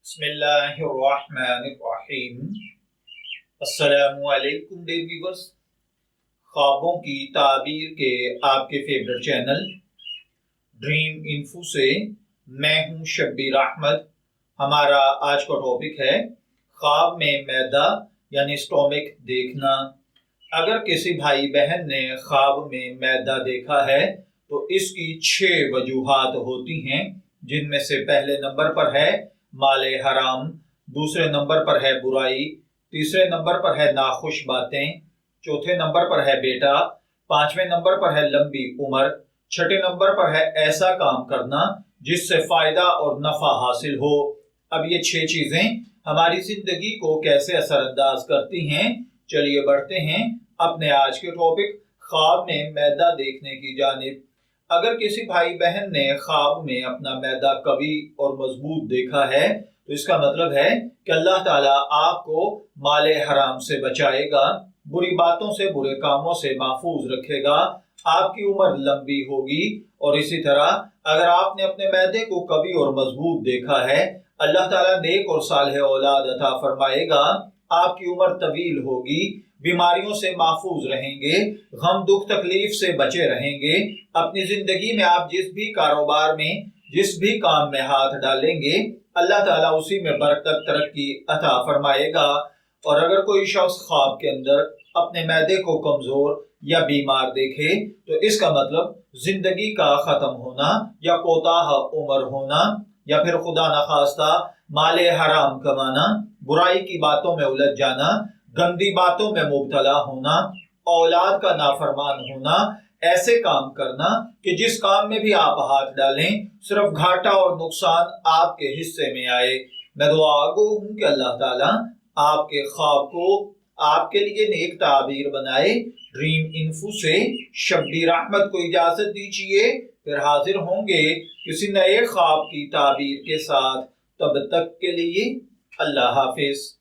बिस्मिल्लाहिर्रहमानिर्रहीम। अस्सलामु अलैकुम डियर व्यूअर्स। ख्वाबों की ताबीर के आपके फेवरेट चैनल ड्रीम इन्फो से मैं हूं शब्बीर अहमद। हमारा आज का टॉपिक है ख्वाब में मैदा यानी स्टोमिक देखना। अगर किसी भाई बहन ने ख्वाब में मैदा देखा है तो इसकी 6 वजूहात होती हैं, जिनमें से पहले नंबर पर है माले हराम, दूसरे नंबर पर है बुराई, तीसरे नंबर पर है नाखुश बातें, चौथे नंबर पर है बेटा, पांचवें नंबर पर है लंबी उम्र, छठे नंबर पर है ऐसा काम करना जिससे फायदा और नफा हासिल हो। अब ये 6 चीजें हमारी जिंदगी को कैसे असरअंदाज करती हैं, चलिए बढ़ते हैं अपने आज के टॉपिक ख्वाब में मैदा देखने की जानिब। अगर किसी भाई बहन ने ख्वाब में अपना मैदा कवी और मजबूत देखा है तो इसका मतलब है कि अल्लाह ताला आपको माले हराम से बचाएगा, बुरी बातों से बुरे कामों से महफूज रखेगा, आपकी उम्र लंबी होगी। और इसी तरह अगर आपने अपने मैदे को कवी और मजबूत देखा है, अल्लाह ताला नेक और सालेह औलाद अता फरमाएगा, आपकी उम्र तवील होगी, बीमारियों से महफूज रहेंगे, गम दुख तकलीफ से बचे रहेंगे। अपनी जिंदगी में आप जिस भी कारोबार में जिस भी काम में हाथ डालेंगे अल्लाह ताला उसी में बरकत तरक्की अता फरमाएगा। और अगर कोई शख्स ख्वाब के अंदर अपने मैदे को कमजोर या बीमार देखे तो इसका मतलब जिंदगी का खत्म होना या कोताह उम्र होना या फिर खुदा न खास्ता माले हराम कमाना, बुराई की बातों में उलझ जाना, गंदी बातों में मुब्तला होना, औलाद का नाफरमान होना, ऐसे काम करना कि जिस काम में भी आप हाथ डालें सिर्फ घाटा और नुकसान आपके हिस्से में आए। मैं दुआ गो हूं कि अल्लाह ताला आपके ख्वाब को आपके लिए नेक ताबीर बनाए। ड्रीम इन्फो से शब्बीर अहमद को इजाजत दीजिए, फिर हाजिर होंगे किसी नए ख्वाब की ताबीर के साथ। तब तक के लिए अल्लाह हाफिज।